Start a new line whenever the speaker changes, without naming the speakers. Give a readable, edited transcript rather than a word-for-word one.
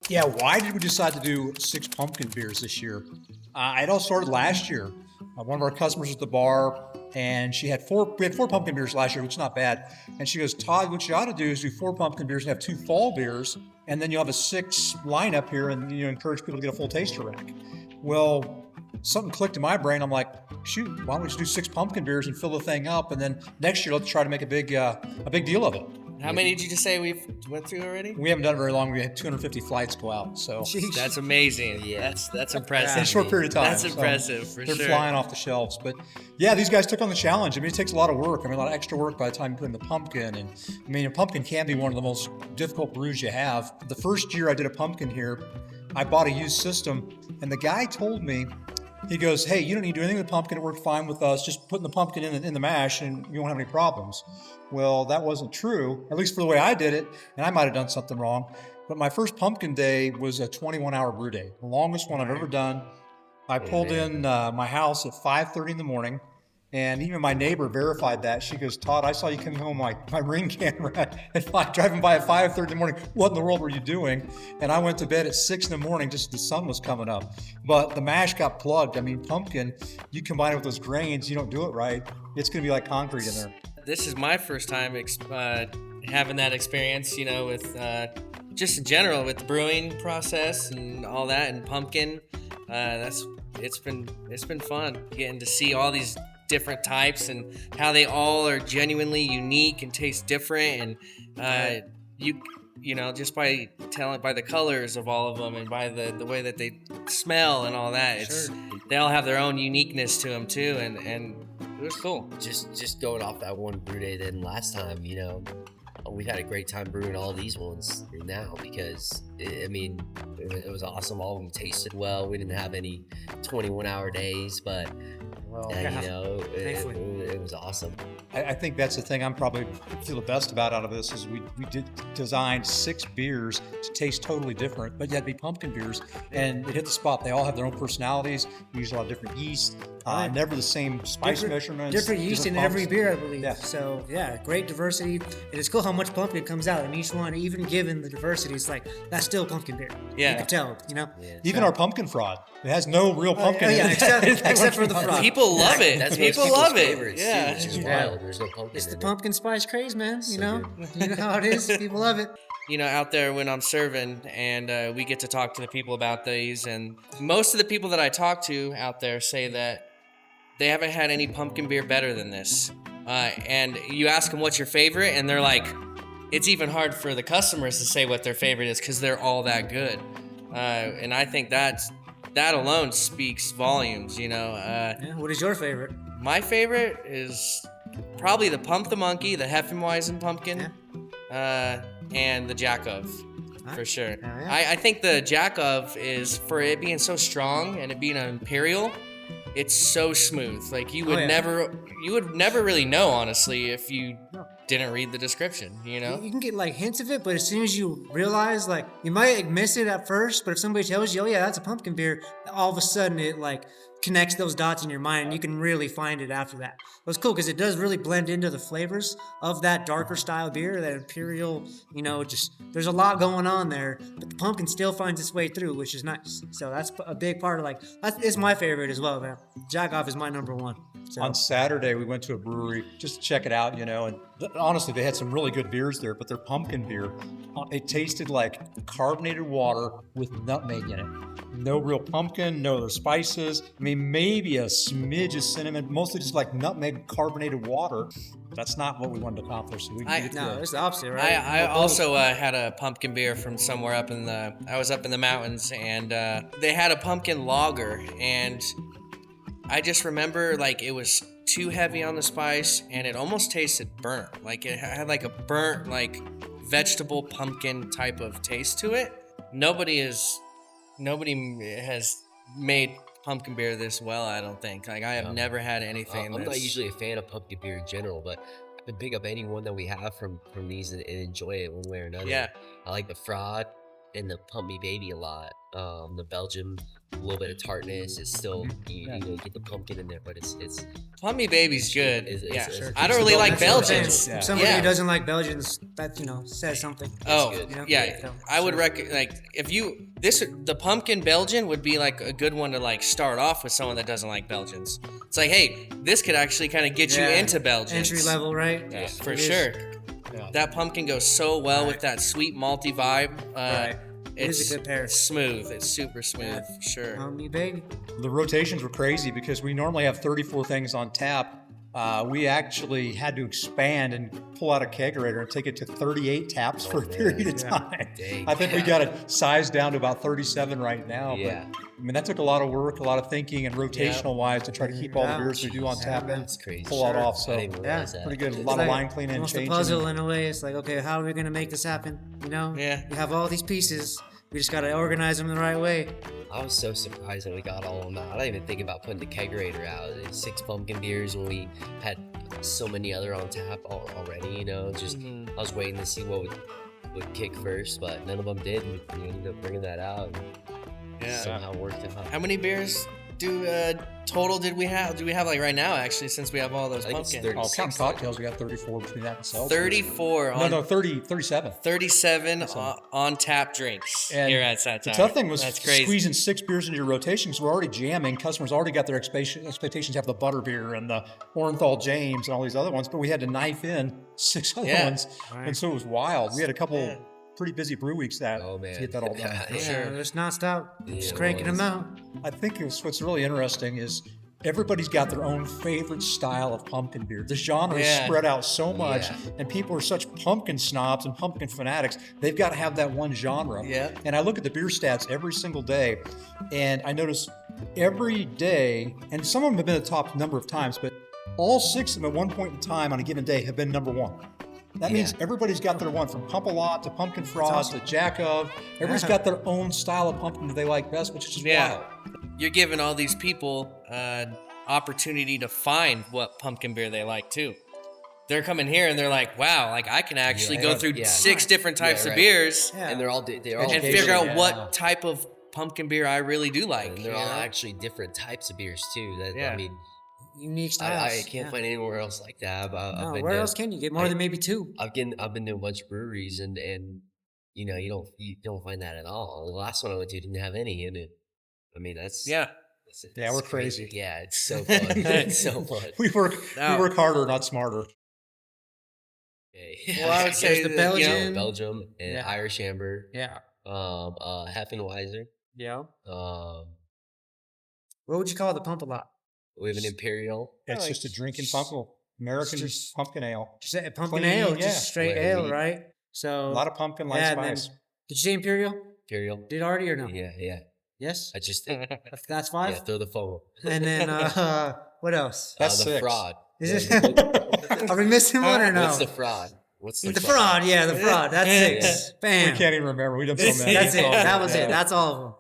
Yeah, why did we decide to do 6 pumpkin beers this year? It all started last year. One of our customers at the bar, and we had 4 pumpkin beers last year, which is not bad. And she goes, Todd, what you ought to do is do 4 pumpkin beers and have 2 fall beers, and then you'll have a 6 lineup here, and you encourage people to get a full taster rack. Well, something clicked in my brain. I'm like, shoot, why don't we just do 6 pumpkin beers and fill the thing up, and then next year let's try to make a big deal of it.
How many did you just say we've went through already?
We haven't done it very long. We had 250 flights go out, so
That's amazing.
Yeah.
That's impressive.
in a short period of time.
That's impressive for
they're
sure.
flying off the shelves. But yeah, these guys took on the challenge. I mean, it takes a lot of work. I mean, a lot of extra work by the time you put in the pumpkin. And I mean, a pumpkin can be one of the most difficult brews you have. The first year I did a pumpkin here, I bought a used system, and the guy told me, he goes, hey, you don't need to do anything with the pumpkin. It worked fine with us. Just putting the pumpkin in the mash and you won't have any problems. Well, that wasn't true, at least for the way I did it. And I might have done something wrong. But my first pumpkin day was a 21-hour brew day, the longest one I've ever done. I pulled in my house at 5:30 in the morning. And even my neighbor verified that. She goes, Todd, I saw you coming home my Ring camera driving by at 5:30 in the morning. What in the world were you doing? And I went to bed at 6 in the morning just as the sun was coming up. But the mash got plugged. I mean, pumpkin, you combine it with those grains, you don't do it right, it's going to be like concrete in there.
This is my first time having that experience, with just in general with the brewing process and all that, and pumpkin. It's been fun getting to see all these different types and how they all are genuinely unique and taste different, and just by the colors of all of them and by the way that they smell and all that, they all have their own uniqueness to them too, and it was cool.
Just going off that one brew day, then last time, we had a great time brewing all these ones now because it was awesome. All of them tasted well. We didn't have any 21-hour days, but it was awesome.
I think that's the thing I'm probably feel the best about out of this is we did design 6 beers to taste totally different, but yet be pumpkin beers, and it hit the spot. They all have their own personalities. We use a lot of different yeast, never the same spice measurements.
Different yeast in every beer, I believe.
Yeah.
So yeah, great diversity. And it's cool how much pumpkin comes out in each one. Even given the diversity, it's like that's still pumpkin beer.
Yeah.
You can tell,
Yeah.
Even our pumpkin fraud, it has no real pumpkin in it.
except for the frog.
People love it.
That's
People
people's
love it.
favorites,
Yeah.
too, which is wild. There's no pumpkin.
It's the
in
pumpkin spice craze, man. You know
good.
how it is. People love it.
Out there when I'm serving and we get to talk to the people about these, and most of the people that I talk to out there say that they haven't had any pumpkin beer better than this. And you ask them what's your favorite, and they're like, it's even hard for the customers to say what their favorite is because they're all that good. And I think that alone speaks volumes,
What is your favorite?
My favorite is probably the Pump the Monkey, the Heffenweizen pumpkin, and the Jack of, for sure.
Yeah.
I think the Jack of is, for it being so strong and it being an imperial, it's so smooth. Like you would never really know, honestly, if you didn't read the description. You
can get like hints of it, but as soon as you realize, like, you might miss it at first, but if somebody tells you, oh yeah, that's a pumpkin beer, all of a sudden it like connects those dots in your mind, and you can really find it after that. It was cool because it does really blend into the flavors of that darker style beer, that imperial. Just there's a lot going on there, but the pumpkin still finds its way through, which is nice. So that's a big part of it's my favorite as well, man. Jack Off is my number one. So.
On Saturday, we went to a brewery just to check it out, and honestly, they had some really good beers there, but their pumpkin beer, it tasted like carbonated water with nutmeg in it. No real pumpkin, no other spices. I mean, maybe a smidge of cinnamon, mostly just like nutmeg carbonated water. That's not what we wanted to accomplish. So
it's the opposite, right?
I also had a pumpkin beer from somewhere I was up in the mountains, and they had a pumpkin lager, and I just remember like it was too heavy on the spice, and it almost tasted burnt. Like it had like a burnt, like vegetable pumpkin type of taste to it. Nobody has made pumpkin beer this well, I don't think. Like I have never had anything.
I'm not usually a fan of pumpkin beer in general, but I can pick up any one that we have from these and enjoy it one way or another.
Yeah.
I like the fraud. in the Pump Me Baby a lot. The Belgium, a little bit of tartness. It's still you know, you get the pumpkin in there, but it's
Plum Me Baby's good.
It's
Yeah,
sure.
I don't really like
That's what I'm saying.
Belgians.
Yeah.
If somebody
Yeah.
who doesn't like Belgians, that says something.
Oh,
good.
You know?
yeah.
So,
I would like if you the pumpkin Belgian would be like a good one to like start off with someone that doesn't like Belgians. It's like, hey, this could actually kind of get you
Yeah.
into Belgians.
entry level, right?
Yeah, for
It is.
sure.
Yeah.
That pumpkin goes so well
Right.
with that sweet malty vibe.
Right. It is
It's
a good pair.
smooth. It's super smooth. Sure.
On me, baby.
The rotations were crazy because we normally have 34 things on tap. We actually had to expand and pull out a kegerator and take it to 38 taps for a period of time.
Dang.
I think we got it sized down to about 37 right now.
Yeah.
But, I mean, that took a lot of work, a lot of thinking, and rotational wise to try to keep all the
Yeah.
beers we do on tap and
That's crazy.
pull that off.
I
So
didn't even realize that.
pretty good. A
It's
lot of
like
line cleaning and
almost a
changing.
puzzle in a way. It's like, okay, how are we gonna make this happen? You know?
Yeah.
You have all these pieces. We just gotta organize them the right way.
I was so surprised that we got all of them out. I didn't even think about putting the kegerator out. There's 6 pumpkin beers when we had so many other on tap already. You know, just I was waiting to see what would kick first, but none of them did. And we ended up bringing that out. And
Yeah.
somehow worked it out.
How many beers total did we have? Do we have like right now actually, since we have all those
I think it's
pumpkins?
30.
Oh, counting cocktails, we got 34 between that and seltzers.
34 on
37.
37 on tap drinks
And
here at Satire.
The tough thing was
That's crazy.
squeezing 6 beers into your rotation because we're already jamming. Customers already got their expectations to have the butter beer and the Orenthal James and all these other ones, but we had to knife in 6 other
Yeah.
ones, and so it was wild. We had a couple
Yeah.
pretty busy brew weeks to get that all done.
Yeah,
For sure.
Just not stop.
Yeah,
Just
it
cranking
was.
them out.
I think what's really interesting is everybody's got their own favorite style of pumpkin beer. The genre is
Yeah.
spread out so much,
Yeah.
and people are such pumpkin snobs and pumpkin fanatics. They've got to have that one genre.
Yeah.
And I look at the beer stats every single day, and I notice every day, and some of them have been the top number of times, but all 6 of them at one point in time on a given day have been number 1. That means everybody's got their one, from Pump-A-Lot to Pumpkin Frost to Jack of. Everybody's got their own style of pumpkin that they like best, which is just
Yeah.
wild.
You're giving all these people opportunity to find what pumpkin beer they like too. They're coming here and they're like, wow, like I can actually go through 6 different types of
right.
beers
Yeah.
And they're all
and
Education,
figure out
yeah.
what type of pumpkin beer I really do like.
and
you
they're all
know?
actually different types of beers too. That
Yeah.
I mean,
Unique styles.
I can't find anywhere else like that.
No,
I've been
where
to,
else can you get more than maybe 2?
I've been to a bunch of breweries and you know you don't find that at all. The last one I went to didn't have any in it. I mean that's
Yeah.
Yeah, we're crazy.
Yeah, it's so fun. It's so fun.
We work harder, not smarter.
Okay.
Well, I would say
the
that,
Belgian.
Belgium and
Yeah.
Irish Amber,
Yeah.
Heffenweiser.
Yeah.
Um,
What would you call the Pump-A-Lot?
we have an Imperial.
It's just a drinking pumpkin, American
Just-
pumpkin ale.
Just a pumpkin
Clean,
ale,
yeah.
just straight
Clean.
ale, right? So
A lot of pumpkin, light
yeah, and then-
spice.
did you say Imperial?
Imperial.
Did already or no?
Yeah.
Yes.
I just
That's 5.
yeah, throw the phone.
And then what else?
That's
the
6.
fraud.
Is
Yeah,
it? Are we missing one or no?
What's the fraud? What's
The fraud, yeah, the fraud. That's 6.
We
Bam.
can't even remember. We done so many.
That's it.
Oh,
That was
yeah.
it. That's all of them.